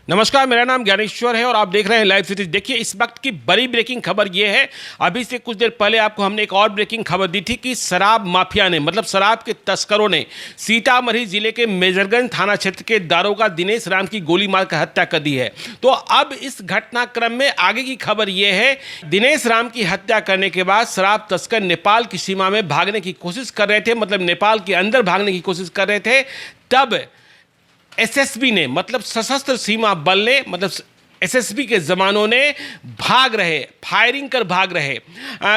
नमस्कार, मेरा नाम ज्ञानेश्वर है और आप देख रहे हैं लाइव सिटी। देखिए, इस वक्त की बड़ी ब्रेकिंग खबर ये है, अभी से कुछ देर पहले आपको हमने एक और ब्रेकिंग खबर दी थी कि शराब माफिया ने, मतलब शराब के तस्करों ने सीतामढ़ी जिले के मेजरगंज थाना क्षेत्र के दारोगा दिनेश राम की गोली मारकर हत्या कर दी है। तो अब इस घटनाक्रम में आगे की खबर ये है, दिनेश राम की हत्या करने के बाद शराब तस्कर नेपाल की सीमा में भागने की कोशिश कर रहे थे, मतलब नेपाल के अंदर भागने की कोशिश कर रहे थे। तब एसएसबी ने, मतलब सशस्त्र सीमा बल ने, मतलब एसएसबी के जवानों ने फायरिंग कर भाग रहे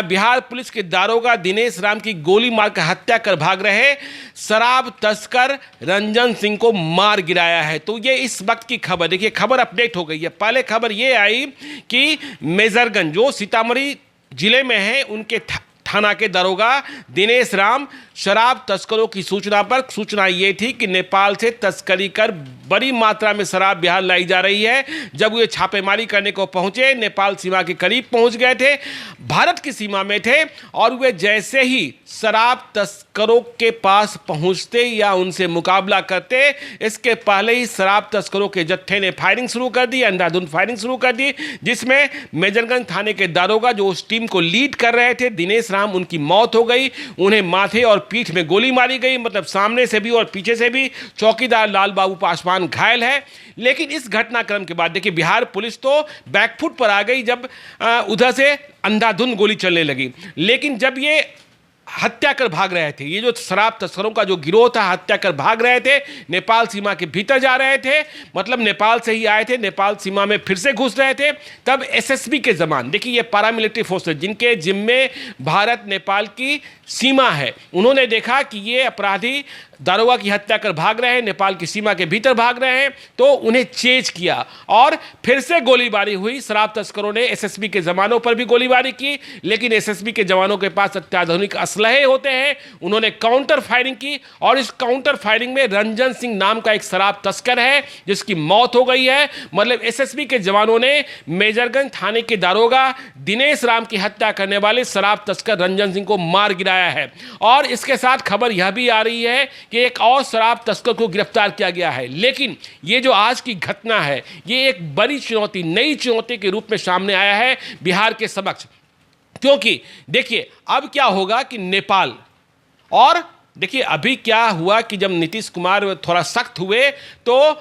बिहार पुलिस के दारोगा दिनेश राम की गोली मारकर हत्या कर भाग रहे शराब तस्कर रंजन सिंह को मार गिराया है। तो ये इस वक्त की खबर, देखिए खबर अपडेट हो गई है। पहले खबर ये आई कि मेजरगंज जो सीतामढ़ी जिले में है, उनके थाना के दारोगा दिनेश राम शराब तस्करों की सूचना ये थी कि नेपाल से तस्करी कर बड़ी मात्रा में शराब बिहार लाई जा रही है। जब वे छापेमारी करने को पहुंचे, नेपाल सीमा के करीब पहुंच गए थे, भारत की सीमा में थे, और वे जैसे ही शराब तस्करों के पास पहुंचते या उनसे मुकाबला करते, इसके पहले ही शराब तस्करों के जत्थे ने फायरिंग शुरू कर दी, अंधाधुंध फायरिंग शुरू कर दी, जिसमें मेजरगंज थाने के दारोगा जो उस टीम को लीड कर रहे थे दिनेश राम, उनकी मौत हो गई। उन्हें माथे और पीठ में गोली मारी गई, मतलब सामने से भी और पीछे से भी। चौकीदार लाल बाबू पासवान घायल है। लेकिन इस घटनाक्रम के बाद देखिए, बिहार पुलिस तो बैकफुट पर आ गई जब उधर से अंधाधुंध गोली चलने लगी। लेकिन जब ये हत्या कर भाग रहे थे, ये जो शराब तस्करों का जो गिरोह था, हत्या कर भाग रहे थे, नेपाल सीमा के भीतर जा रहे थे, मतलब नेपाल से ही आए थे, नेपाल सीमा में फिर से घुस रहे थे, तब एसएसबी के जवान, देखिए ये पैरामिलिट्री फोर्सेस जिनके जिम्मे भारत नेपाल की सीमा है, उन्होंने देखा कि ये अपराधी दारोगा की हत्या कर भाग रहे हैं, नेपाल की सीमा के भीतर भाग रहे हैं, तो उन्हें चेज किया और फिर से गोलीबारी हुई। शराब तस्करों ने एसएसबी के जवानों पर भी गोलीबारी की, लेकिन एसएसबी के जवानों के पास अत्याधुनिक असलहे होते हैं, उन्होंने काउंटर फायरिंग की, और इस काउंटर फायरिंग में रंजन सिंह नाम का एक शराब तस्कर है जिसकी मौत हो गई है। मतलब एसएसबी के जवानों ने मेजरगंज थाने के दारोगा दिनेश राम की हत्या करने वाले शराब तस्कर रंजन सिंह को मार गिराया है। और इसके साथ खबर यह भी आ रही है कि एक और शराब तस्कर को गिरफ्तार किया गया है। लेकिन ये जो आज की घटना है, ये एक बड़ी चुनौती, नई चुनौती के रूप में सामने आया है बिहार के समक्ष। क्योंकि देखिए अब क्या होगा कि नेपाल, और देखिए अभी क्या हुआ कि जब नीतीश कुमार थोड़ा सख्त हुए, तो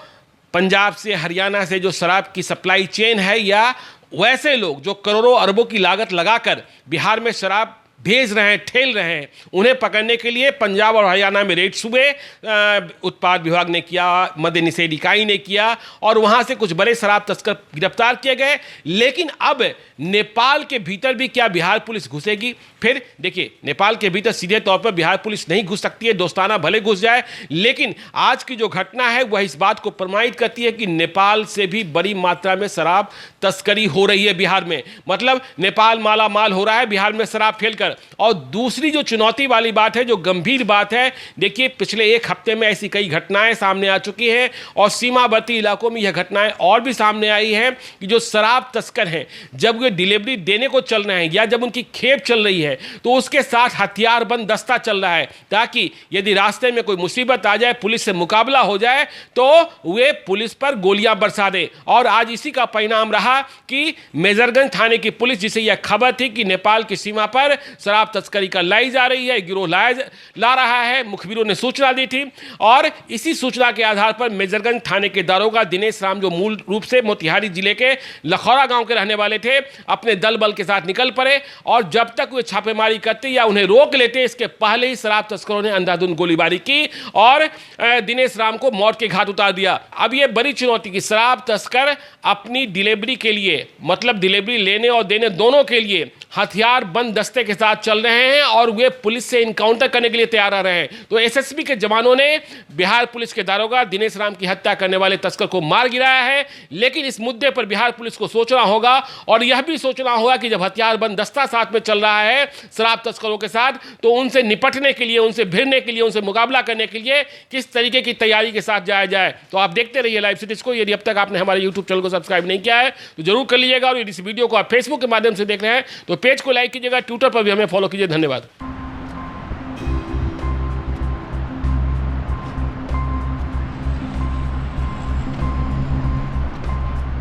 पंजाब से, हरियाणा से जो शराब की सप्लाई चेन है, या वैसे लोग जो करोड़ों अरबों की लागत लगाकर बिहार में शराब भेज रहे हैं, ठेल रहे हैं, उन्हें पकड़ने के लिए पंजाब और हरियाणा में रेड सुबह उत्पाद विभाग ने किया, मद्य निषेध इकाई ने किया, और वहां से कुछ बड़े शराब तस्कर गिरफ्तार किए गए। लेकिन अब नेपाल के भीतर भी क्या बिहार पुलिस घुसेगी? फिर देखिए, नेपाल के भीतर सीधे तौर पर बिहार पुलिस नहीं घुस सकती है, दोस्ताना भले घुस जाए, लेकिन आज की जो घटना है वह इस बात को प्रमाणित करती है कि नेपाल से भी बड़ी मात्रा में शराब तस्करी हो रही है बिहार में। मतलब नेपाल माला माल हो रहा है बिहार में शराब फैलकर। और दूसरी जो चुनौती वाली बात है, जो गंभीर बात है, देखिए पिछले एक हफ्ते में ऐसी कई घटनाएं सामने आ चुकी हैं, और सीमावर्ती इलाकों में यह घटनाएं और भी सामने आई हैं कि जो शराब तस्कर हैं, जब वे डिलीवरी देने को चल रहे हैं या जब उनकी खेप चल रही है, तो उसके साथ हथियारबंद दस्ता चल रहा है, ताकि यदि रास्ते में कोई मुसीबत आ जाए, पुलिस से मुकाबला हो जाए, तो वे पुलिस पर गोलियां बरसा दे। और आज इसी का परिणाम रहा कि मेजरगंज थाने की पुलिस, जिसे यह खबर थी कि नेपाल की सीमा पर शराब तस्करी का लाई जा रही है, गिरोह ला रहा है, मुखबिरों ने सूचना दी थी, और इसी सूचना के आधार पर मेजरगंज थाने के दारोगा दिनेश राम, जो मूल रूप से मोतिहारी जिले के लखौरा गांव के रहने वाले थे, अपने दल बल के साथ निकल पड़े, और जब तक वे छापेमारी करते या उन्हें रोक लेते, इसके पहले ही शराब तस्करों ने अंधाधुंध गोलीबारी की और दिनेश राम को मौत के घाट उतार दिया। अब यह बड़ी चुनौती कि शराब तस्कर अपनी डिलीवरी के लिए, मतलब डिलीवरी लेने और देने दोनों के लिए हथियार बंद दस्ते के साथ चल रहे हैं, और वे पुलिस से इनकाउंटर करने के लिए तैयार आ रहे हैं। तो एसएसबी के जवानों ने बिहार पुलिस के दारोगा दिनेश राम की हत्या करने वाले तस्कर को मार गिराया है। लेकिन इस मुद्दे पर बिहार पुलिस को सोचना होगा, और यह भी सोचना होगा कि जब हथियारबंद दस्ता साथ में चल रहा है शराब तस्करों के साथ, तो उनसे निपटने के लिए, उनसे भिड़ने के लिए, उनसे मुकाबला करने के लिए किस तरीके की तैयारी के साथ जाया जाए। तो आप देखते रहिए लाइव सिटीज को। यदि अब तक आपने हमारे यूट्यूब चैनल को सब्सक्राइब नहीं किया है तो जरूर कर लीजिएगा, और यदि इस वीडियो को आप फेसबुक के माध्यम से देख रहे हैं तो पेज को लाइक कीजिएगा, ट्विटर पर भी हमें फॉलो कीजिए। धन्यवाद।